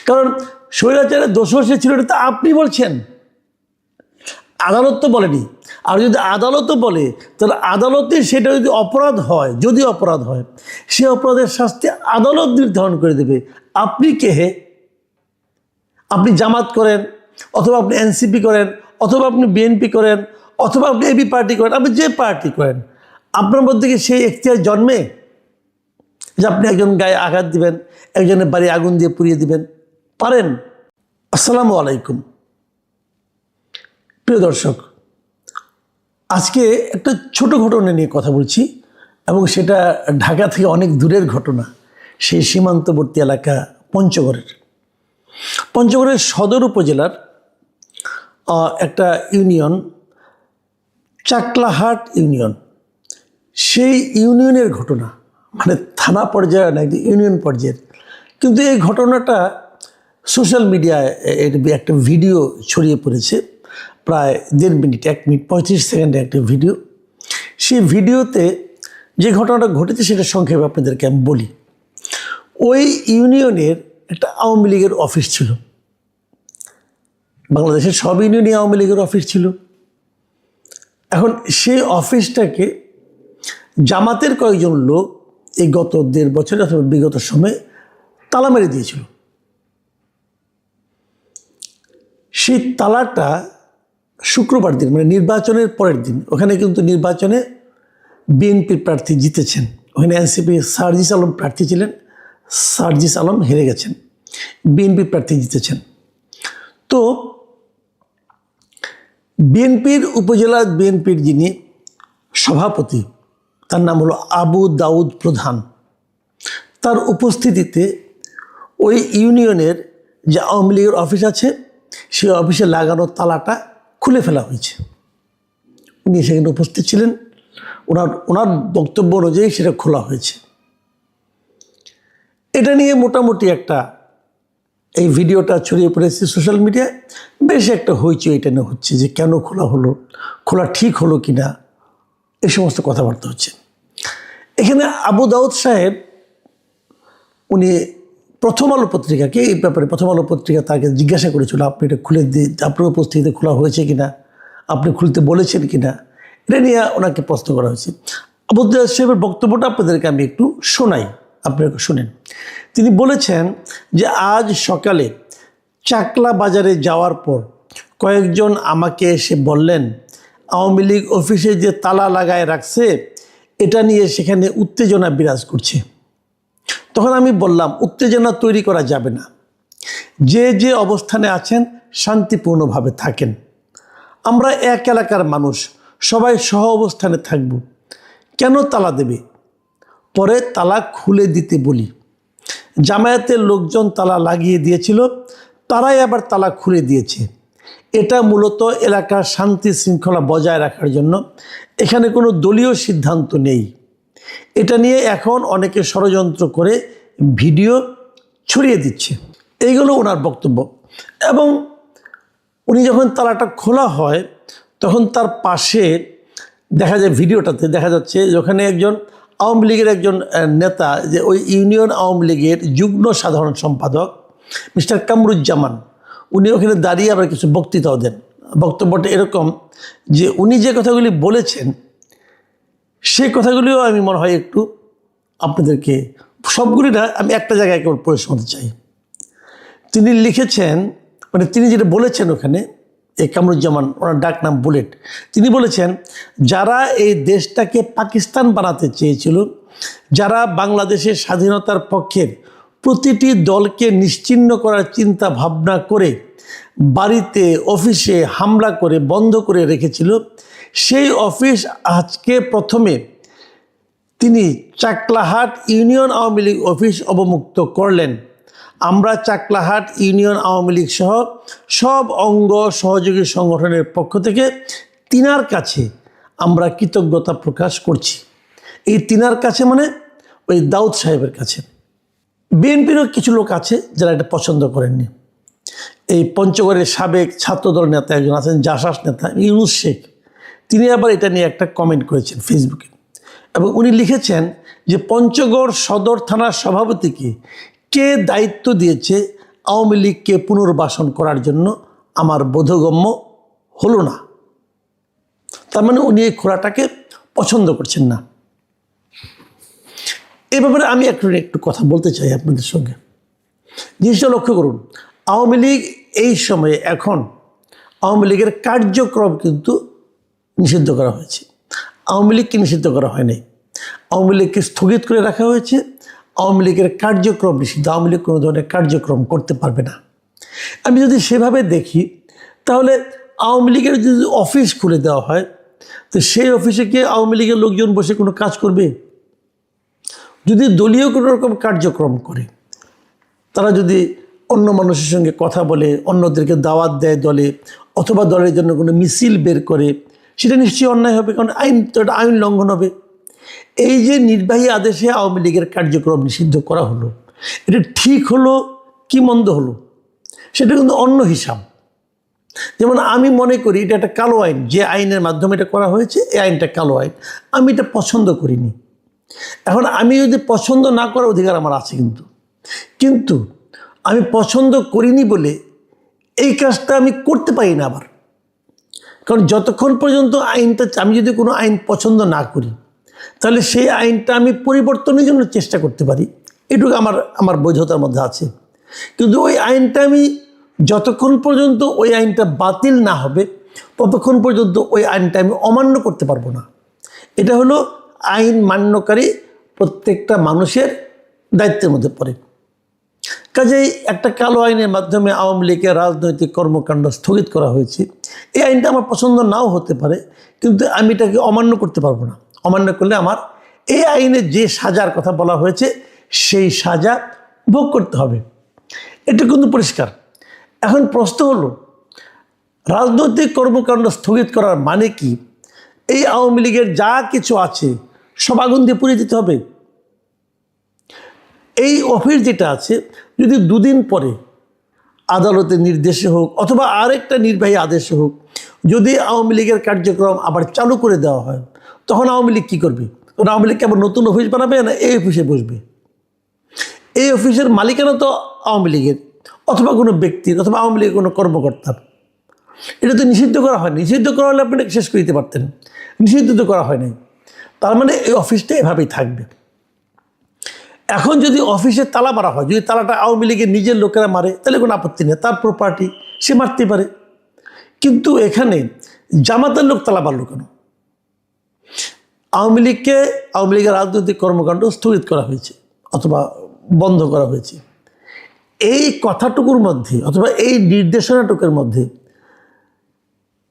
কারণ স্বৈরাচারের দোষর সে ছিল, এটা তো আপনি বলছেন, আদালত তো বলেনি। আর যদি আদালতও বলে, তাহলে আদালতে সেটা যদি অপরাধ হয়, যদি অপরাধ হয়, সে অপরাধের শাস্তি আদালত নির্ধারণ করে দেবে। আপনি কে হে? আপনি জামাত করেন, অথবা আপনি এনসিপি করেন, অথবা আপনি বিএনপি করেন, অথবা আপনি এবি পার্টি করেন, আপনি যে পার্টি করেন, আপনার মধ্যে কি সেই এখতিয়ার জন্মে যে আপনি একজন গায়ে আঘাত দিবেন, একজনের বাড়ি আগুন দিয়ে পুড়িয়ে দিবেন? পারেন? আসসালামু আলাইকুম প্রিয় দর্শক, আজকে একটা ছোট ঘটনা নিয়ে কথা বলছি, এবং সেটা ঢাকা থেকে অনেক দূরের ঘটনা। সেই সীমান্তবর্তী এলাকা পঞ্চগড়ের সদর উপজেলার একটা ইউনিয়ন, চাকলাহাট ইউনিয়ন। সেই ইউনিয়নের ঘটনা, মানে থানা পর্যায়ে না, ইউনিয়ন পর্যায়ের। কিন্তু এই ঘটনাটা সোশ্যাল মিডিয়ায় একটা ভিডিও ছড়িয়ে পড়েছে, প্রায় 1.5 মিনিট, 1 মিনিট 35 সেকেন্ডের একটা ভিডিও। সেই ভিডিওতে যে ঘটনাটা ঘটেছে সেটা সংক্ষেপে আপনাদেরকে আমি বলি। ওই ইউনিয়নের একটা আওয়ামী লীগের অফিস ছিল। বাংলাদেশের সব ইউনিয়নে আওয়ামী লীগের অফিস ছিল। এখন সেই অফিসটাকে জামাতের কয়েকজন লোক এই গত 1.5 বছর অথবা বিগত সময়ে তালা মেরে দিয়েছিল। সেই তালাটা শুক্রবার দিন, মানে নির্বাচনের পরের দিন, ওখানে কিন্তু নির্বাচনে বিএনপির প্রার্থী জিতেছেন। ওখানে এনসিপি সার্জিস আলম প্রার্থী ছিলেন, সার্জিস আলম হেরে গেছেন, বিএনপি প্রার্থী জিতেছেন। তো বিএনপির উপজেলা বিএনপির যিনি সভাপতি, তার নাম হলো আবু দাউদ প্রধান, তার উপস্থিতিতে ওই ইউনিয়নের যে আওয়ামী লীগের অফিস আছে, সেই অফিসে লাগানো তালাটা খুলে ফেলা হয়েছে। উনি সেখানে উপস্থিত ছিলেন, ওনার বক্তব্য অনুযায়ী সেটা খোলা হয়েছে। এটা নিয়ে মোটামুটি একটা, এই ভিডিওটা ছড়িয়ে পড়েছে সোশ্যাল মিডিয়ায়, বেশ একটা হইচই এটা নিয়ে হচ্ছে যে কেন খোলা হলো, খোলা ঠিক হলো কিনা, এই সমস্ত কথাবার্তা হচ্ছে। এখানে আবু দাউদ সাহেব, উনি প্রথম আলো পত্রিকাকে এই ব্যাপারে, প্রথম আলো পত্রিকা তাকে জিজ্ঞাসা করেছিল, আপনি এটা খুলে দিয়ে, আপনার উপস্থিতিতে খোলা হয়েছে কিনা, আপনি খুলতে বলেছেন কিনা, এটা নিয়ে ওনাকে প্রশ্ন করা হয়েছে। আবু দাউদ সাহেবের বক্তব্যটা আপনাদেরকে আমি একটু শোনাই, আপনারা শুনেন। তিনি বলেছেন যে আজ সকালে চাকলা বাজারে যাওয়ার পর কয়েকজন আমাকে এসে বললেন, আওয়ামী লীগ অফিসে যে তালা লাগায় রাখছে, এটা নিয়ে সেখানে উত্তেজনা বিরাজ করছে। তখন আমি বললাম, উত্তেজনা তৈরি করা যাবে না, যে যে অবস্থানে আছেন শান্তিপূর্ণভাবে থাকেন। আমরা এক এলাকার মানুষ, সবাই সহ অবস্থানে থাকব, কেন তালা দেবে? পরে তালা খুলে দিতে বলি। জামায়াতের লোকজন তালা লাগিয়ে দিয়েছিল, তারাই আবার তালা খুলে দিয়েছে। এটা মূলত এলাকার শান্তি শৃঙ্খলা বজায় রাখার জন্য, এখানে কোনো দলীয় সিদ্ধান্ত নেই। এটা নিয়ে এখন অনেকে ষড়যন্ত্র করে ভিডিও ছড়িয়ে দিচ্ছে। এইগুলো ওনার বক্তব্য। এবং উনি যখন তালাটা খোলা হয়, তখন তার পাশে দেখা যায়, ভিডিওটাতে দেখা যাচ্ছে যে ওখানে একজন আওয়ামী লীগের একজন নেতা, যে ওই ইউনিয়ন আওয়ামী লীগের যুগ্ম সাধারণ সম্পাদক মিস্টার কামরুজ্জামান, উনি ওখানে দাঁড়িয়ে আবার কিছু বক্তৃতাও দেন। বক্তব্যটা এরকম যে উনি যে কথাগুলি বলেছেন, সেই কথাগুলিও আমি মনে হয় একটু আপনাদেরকে, সবগুলি না, আমি একটা জায়গায় কেবল পড়ে শোনাতে চাই। তিনি লিখেছেন, মানে তিনি যেটা বলেছেন ওখানে, এই কামরুজ্জামান, ওনার ডাক নাম বুলেট, তিনি বলেছেন, যারা এই দেশটাকে পাকিস্তান বানাতে চেয়েছিল, যারা বাংলাদেশের স্বাধীনতার পক্ষের প্রতিটি দলকে নিশ্চিহ্ন করার চিন্তা ভাবনা করে বাড়িতে অফিসে হামলা করে বন্ধ করে রেখেছিল, সেই অফিস আজকে প্রথমে তিনি চাকলাহাট ইউনিয়ন আওয়ামী লীগ অফিস অবমুক্ত করলেন। আমরা চাকলাহাট ইউনিয়ন আওয়ামী লীগ সহ সব অঙ্গ সহযোগী সংগঠনের পক্ষ থেকে তিনার কাছে আমরা কৃতজ্ঞতা প্রকাশ করছি। এই তিনার কাছে মানে ওই দাউদ সাহেবের কাছে। বিএনপিরও কিছু লোক আছে যারা এটা পছন্দ করেননি। এই পঞ্চগড়ের সাবেক ছাত্রদল নেতা একজন আছেন, জাসাস নেতা ইউনুস শেখ, তিনি আবার এটা নিয়ে একটা কমেন্ট করেছেন ফেসবুকে, এবং উনি লিখেছেন যে পঞ্চগড় সদর থানার সভাপতিকে কে দায়িত্ব দিয়েছে আওয়ামী লীগকে পুনর্বাসন করার জন্য আমার বোধগম্য হলো না। তার মানে উনি এই খোলাটাকে পছন্দ করছেন না। এ ব্যাপারে আমি একটু কথা বলতে চাই আপনাদের সঙ্গে। জিনিসটা লক্ষ্য করুন, আওয়ামী লীগ এই সময়ে এখন আওয়ামী লীগের কার্যক্রম কিন্তু নিষিদ্ধ করা হয়েছে। আওয়ামী লীগকে নিষিদ্ধ করা হয়নি, আওয়ামী লীগকে স্থগিত করে রাখা হয়েছে। আওয়ামী লীগের কার্যক্রম নিষিদ্ধ, আওয়ামী লীগ কোনো ধরনের কার্যক্রম করতে পারবে না। আমি যদি সেভাবে দেখি তাহলে আওয়ামী লীগের যদি অফিস খুলে দেওয়া হয়, তো সেই অফিসে কি আওয়ামী লীগের লোকজন বসে কোনো কাজ করবে? যদি দলীয় কোনো রকম কার্যক্রম করে, তারা যদি অন্য মানুষের সঙ্গে কথা বলে, অন্যদেরকে দাওয়াত দেয় দলে, অথবা দলের জন্য কোনো মিছিল বের করে, সেটা নিশ্চয়ই অন্যায় হবে, কারণ আইন তো এটা আইন লঙ্ঘন হবে। এই যে নির্বাহী আদেশে আওয়ামী লীগের কার্যক্রম নিষিদ্ধ করা হলো, এটা ঠিক হলো কি মন্দ হলো, সেটা কিন্তু অন্য হিসাব। যেমন আমি মনে করি এটা একটা কালো আইন, যে আইনের মাধ্যমে এটা করা হয়েছে এই আইনটা কালো আইন, আমি এটা পছন্দ করিনি। এখন আমি যদি পছন্দ না করার অধিকার আমার আছে, কিন্তু আমি পছন্দ করিনি বলে এই কাজটা আমি করতে পারি না আবার। কারণ যতক্ষণ পর্যন্ত আইনটা, আমি যদি কোনো আইন পছন্দ না করি, তাহলে সেই আইনটা আমি পরিবর্তনের জন্য চেষ্টা করতে পারি, এটুকু আমার বৈধতার মধ্যে আছে। কিন্তু ওই আইনটা আমি যতক্ষণ পর্যন্ত ওই আইনটা বাতিল না হবে, ততক্ষণ পর্যন্ত ওই আইনটা আমি অমান্য করতে পারবো না। এটা হলো আইন মান্যকারী প্রত্যেকটা মানুষের দায়িত্বের মধ্যে পড়ে। কাজেই একটা কালো আইনের মাধ্যমে আওয়ামী লীগের রাজনৈতিক কর্মকাণ্ড স্থগিত করা হয়েছে, এই আইনটা আমার পছন্দ নাও হতে পারে, কিন্তু আমি এটাকে অমান্য করতে পারবো না। অমান্য করলে আমার এই আইনে যে সাজার কথা বলা হয়েছে সেই সাজা ভোগ করতে হবে, এটা কিন্তু পরিষ্কার। এখন প্রশ্ন হলো, রাজনৈতিক কর্মকাণ্ড স্থগিত করার মানে কি? এই আওয়ামী লীগের যা কিছু আছে সব আগুন দিয়ে পুড়িয়ে দিতে হবে? এই অফিস যেটা আছে, যদি দুদিন পরে আদালতের নির্দেশে হোক অথবা আরেকটা নির্বাহী আদেশে হোক, যদি আওয়ামী লীগের কার্যক্রম আবার চালু করে দেওয়া হয়, তখন আওয়ামী লীগ কী করবে? তখন আওয়ামী লীগকে আবার নতুন অফিস বানাবে, না এই অফিসে বসবে? এই অফিসের মালিকানা তো আওয়ামী লীগের, অথবা কোনো ব্যক্তির, অথবা আওয়ামী লীগের কোনো কর্মকর্তার। এটা তো নিষিদ্ধ করা হয়নি। নিষিদ্ধ করা হলে আপনি শেষ করে দিতে পারতেন, নিষিদ্ধ তো করা হয়নি। তার মানে এই অফিসটা এভাবেই থাকবে। এখন যদি অফিসে তালা মারা হয়, যদি তালাটা আওয়ামী লীগের নিজের লোকেরা মারে, তাহলে কোনো আপত্তি নেই, তার প্রপার্টি, সে মারতে পারে। কিন্তু এখানে জামাতের লোক তালা মারল কেন? আওয়ামী লীগের রাজনৈতিক কর্মকাণ্ড স্থগিত করা হয়েছে অথবা বন্ধ করা হয়েছে, এই কথাটুকুর মধ্যে অথবা এই নির্দেশনাটুকুর মধ্যে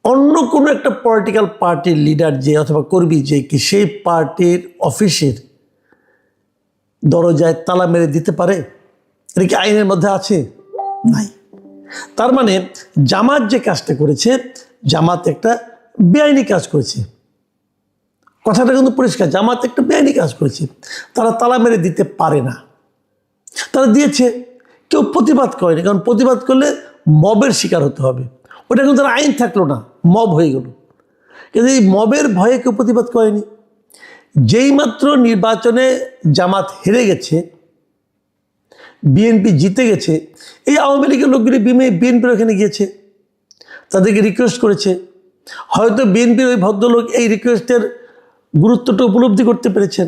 অন্য কোনো একটা পলিটিক্যাল পার্টির লিডার যে অথবা কর্মী যে কি সেই পার্টির অফিসের দরজায় তালা মেরে দিতে পারে? এটা কি আইনের মধ্যে আছে? নাই। তার মানে জামাত যে কাজটা করেছে, জামাত একটা বেআইনি কাজ করেছে, কথাটা কিন্তু পরিষ্কার। জামাত একটা বেআইনি কাজ করেছে, তারা তালা মেরে দিতে পারে না। তারা দিয়েছে, কেউ প্রতিবাদ করেনি, কারণ প্রতিবাদ করলে মবের শিকার হতে হবে। ওটা কিন্তু তার আইন থাকলো না, মব হয়ে গেল। কিন্তু এই মবের ভয়ে কেউ প্রতিবাদ করেনি। যেই মাত্র নির্বাচনে জামাত হেরে গেছে, বিএনপি জিতে গেছে, এই আওয়ামী লীগের লোকগুলি বিএনপির ওখানে গিয়েছে, তাদেরকে রিকোয়েস্ট করেছে। হয়তো বিএনপির ওই ভদ্রলোক এই রিকোয়েস্টের গুরুত্বটা উপলব্ধি করতে পেরেছেন।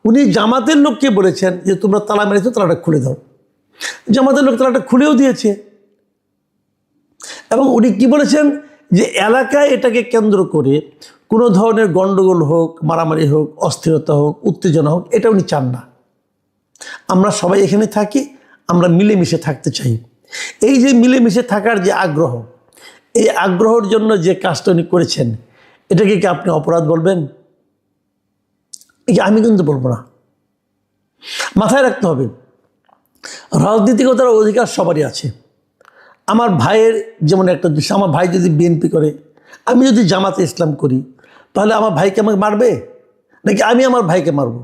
উনি জামাতের লোককে বলেছেন যে তোমরা তালা মেরেছো, তালাটা খুলে দাও। জামাতের লোক তালাটা খুলেও দিয়েছে। এবং উনি কি বলেছেন, যে এলাকায় এটাকে কেন্দ্র করে কোনো ধরনের গণ্ডগোল হোক, মারামারি হোক, অস্থিরতা হোক, উত্তেজনা হোক, এটা উনি চান না। আমরা সবাই এখানে থাকি, আমরা মিলেমিশে থাকতে চাই। এই যে মিলেমিশে থাকার যে আগ্রহ, এই আগ্রহের জন্য যে কাজটা উনি করেছেন, এটাকে কি আপনি অপরাধ বলবেন? আমি কিন্তু বলবো না। মাথায় রাখতে হবে, রাজনীতিকতার অধিকার সবারই আছে। আমার ভাইয়ের যেমন একটা দৃশ্য, আমার ভাই যদি বিএনপি করে, আমি যদি জামাতে ইসলাম করি, তাহলে আমার ভাইকে আমাকে মারবে? নাকি আমি আমার ভাইকে মারব?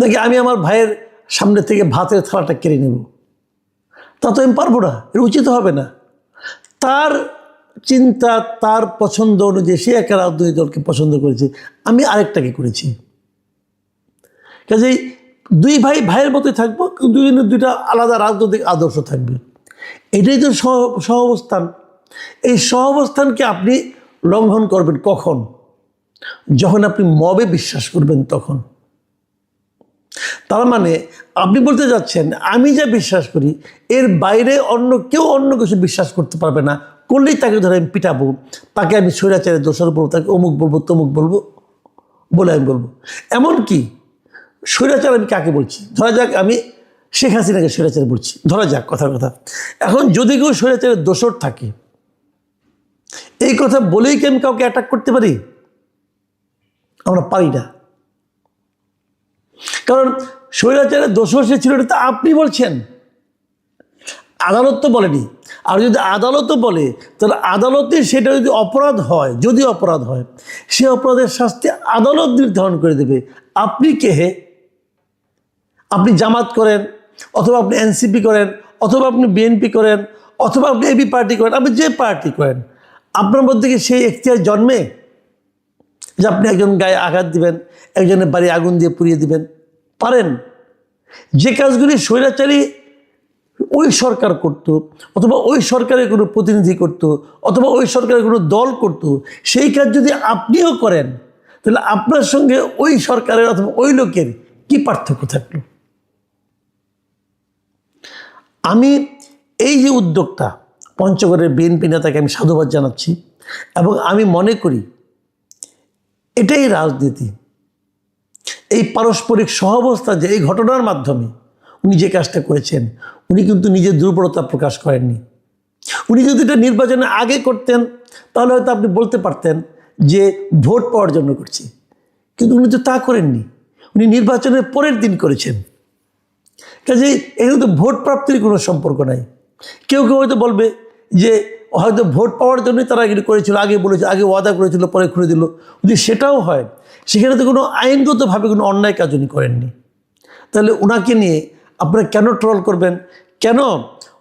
নাকি আমি আমার ভাইয়ের সামনে থেকে ভাতের থালাটা কেড়ে নেব? তা তো আমি পারবো না, এটা উচিত হবে না। তার চিন্তা, তার পছন্দ অনুযায়ী সে একটা রাজনৈতিক দলকে পছন্দ করেছে, আমি আরেকটাকে করেছি। কাজেই দুই ভাই ভাইয়ের মতোই থাকবো, দুজনের দুইটা আলাদা রাজনৈতিক আদর্শ থাকবে। এটাই তো সহাবস্থান। এই সহাবস্থানকে আপনি লঙ্ঘন করবেন কখন? যখন আপনি মবে বিশ্বাস করবেন তখন। তার মানে আপনি বলতে যাচ্ছেন আমি যা বিশ্বাস করি এর বাইরে অন্য কেউ অন্য কিছু বিশ্বাস করতে পারবে না, করলেই তাকে ধরে আমি পিটাবো, তাকে আমি স্বৈরাচারের দোষর বলবো, তাকে অমুক বলবো তমুক বলবো বলে আমি বলবো। এমনকি স্বৈরাচার আমি কাকে বলছি? ধরা যাক আমি শেখ হাসিনাকে স্বৈরাচার বলছি, ধরা যাক কথার কথা। এখন যদি কেউ স্বৈরাচারের দোষর থাকে, এই কথা বলেই কি আমি কাউকে অ্যাটাক করতে পারি? আমরা পারি না। কারণ স্বৈরাচারের দোষর সে ছিল, এটা তো আপনি বলছেন, আদালত তো বলেনি। আর যদি আদালতও বলে তাহলে আদালতে সেটা যদি অপরাধ হয়, যদি অপরাধ হয়, সে অপরাধের শাস্তি আদালত নির্ধারণ করে দেবে। আপনি কে হে? আপনি জামাত করেন, অথবা আপনি এনসিপি করেন, অথবা আপনি বিএনপি করেন, অথবা আপনি এবি পার্টি করেন, আপনি যে পার্টি করেন, আপনার মধ্যে কি সেই এখতিয়ার জন্মে যে আপনি একজন গায়ে আঘাত দিবেন, একজনের বাড়ি আগুন দিয়ে পুড়িয়ে দিবেন? পারেন? যে কাজগুলি স্বৈরাচারী ওই সরকার করত, অথবা ওই সরকারের কোনো প্রতিনিধি করত, অথবা ওই সরকারের কোনো দল করত, সেই কাজ যদি আপনিও করেন তাহলে আপনার সঙ্গে ওই সরকারের অথবা ওই লোকের কি পার্থক্য থাকলো? আমি এই যে উদ্যোগটা, পঞ্চগড়ের বিএনপি নেতাকে আমি সাধুবাদ জানাচ্ছি, এবং আমি মনে করি এটাই রাজনীতি। এই পারস্পরিক সহাবস্থা, যে এই ঘটনার মাধ্যমে উনি যে কাজটা করেছেন, উনি কিন্তু নিজের দুর্বলতা প্রকাশ করেননি। উনি যদি এটা নির্বাচনে আগে করতেন তাহলে হয়তো আপনি বলতে পারতেন যে ভোট পাওয়ার জন্য করছি, কিন্তু উনি তো তা করেননি। উনি নির্বাচনের পরের দিন করেছেন। কাজেই এখানে তো ভোট প্রাপ্তির কোনো সম্পর্ক নাই। কেউ কেউ হয়তো বলবে যে হয়তো ভোট পাওয়ার জন্যই তারা এগুলি করেছিল, আগে বলেছে, আগে ওয়াদা করেছিল, পরে খুলে দিল। যদি সেটাও হয়, সেখানে তো কোনো আইনগতভাবে কোনো অন্যায় কাজ উনি করেননি। তাহলে ওনাকে নিয়ে আপনারা কেন ট্রল করবেন? কেন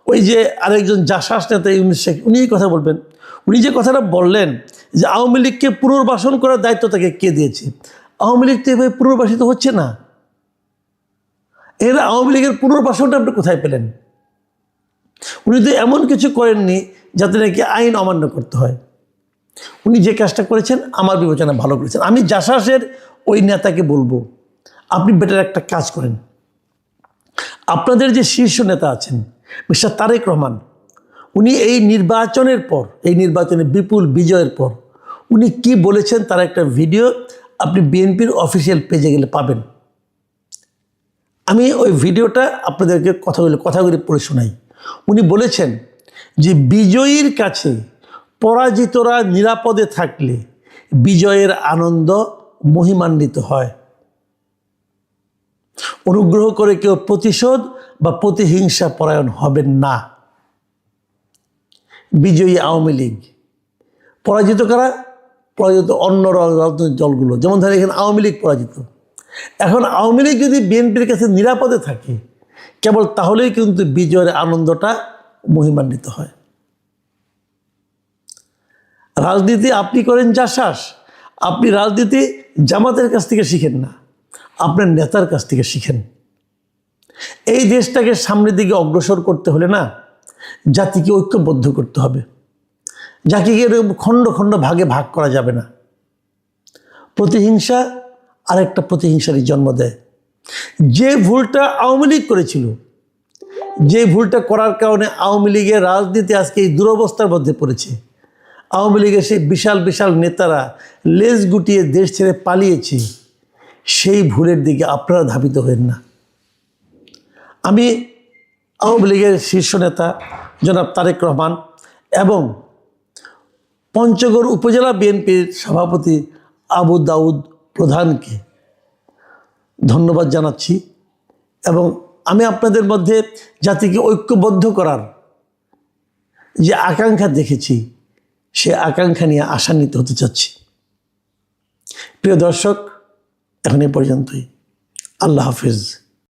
ওই যে আরেকজন জাসাস নেতা ইউনুস শেখ, উনি এই কথা বলবেন? উনি যে কথাটা বললেন যে আওয়ামী লীগকে পুনর্বাসন করার দায়িত্ব তাকে কে দিয়েছে? আওয়ামী লীগ তো এভাবে পুনর্বাসিত হচ্ছে না। এর আওয়ামী লীগের পুনর্বাসনটা আপনি কোথায় পেলেন? উনি তো এমন কিছু করেননি যাতে নাকি আইন অমান্য করতে হয়। উনি যে কাজটা করেছেন আমার বিবেচনা ভালো করেছেন। আমি জাসাসের ওই নেতাকে বলবো, আপনি বেটার একটা কাজ করেন। আপনাদের যে শীর্ষ নেতা আছেন মিস্টার তারেক রহমান, উনি এই নির্বাচনের পর, এই নির্বাচনে বিপুল বিজয়ের পর উনি কি বলেছেন তার একটা ভিডিও আপনি বিএনপির অফিসিয়াল পেজে গেলে পাবেন। আমি ওই ভিডিওটা আপনাদেরকে কথাগুলি পড়ে শোনাই। উনি বলেছেন যে বিজয়ীর কাছে পরাজিতরা নিরাপদে থাকলে বিজয়ের আনন্দ মহিমান্বিত হয়। অনুগ্রহ করে কেউ প্রতিশোধ বা প্রতিহিংসা পরায়ণ হবেন না। বিজয়ী আওয়ামী লীগ, পরাজিত কারা? পরাজিত অন্য রাজনৈতিক দলগুলো। যেমন ধরেন এখানে আওয়ামী লীগ পরাজিত। এখন আওয়ামী লীগ যদি বিএনপির কাছে নিরাপদে থাকে, কেবল তাহলেই কিন্তু বিজয়ের আনন্দটা মহিমান্বিত হয়। রাজনীতি আপনি করেন জাসাস, আপনি রাজনীতি জামাতের কাছ থেকে শিখেন না, আপনার নেতার কাছ থেকে শিখেন। এই দেশটাকে সামনের দিকে অগ্রসর করতে হলে না, জাতিকে ঐক্যবদ্ধ করতে হবে। জাতিকে খণ্ড খণ্ড ভাগে ভাগ করা যাবে না। প্রতিহিংসা আরেকটা প্রতিহিংসারই জন্ম দেয়। যে ভুলটা আওয়ামী লীগ করেছিল, যে ভুলটা করার কারণে আওয়ামী লীগের রাজনীতি আজকে এই দুরবস্থার মধ্যে পড়েছে, আওয়ামী লীগের সেই বিশাল বিশাল নেতারা লেজ গুটিয়ে দেশ ছেড়ে পালিয়েছে, সেই ভুলের দিকে আপনারা ধাবিত হবেন না। আমি আওয়ামী লীগের শীর্ষ নেতা জনাব তারেক রহমান এবং পঞ্চগড় উপজেলা বিএনপির সভাপতি আবু দাউদ প্রধানকে ধন্যবাদ জানাচ্ছি, এবং আমি আপনাদের মধ্যে জাতিকে ঐক্যবদ্ধ করার যে আকাঙ্ক্ষা দেখেছি, সে আকাঙ্ক্ষা নিয়ে আশান্বিত হতে চাচ্ছি। প্রিয় দর্শক, এখন এ পর্যন্তই। আল্লাহ হাফিজ।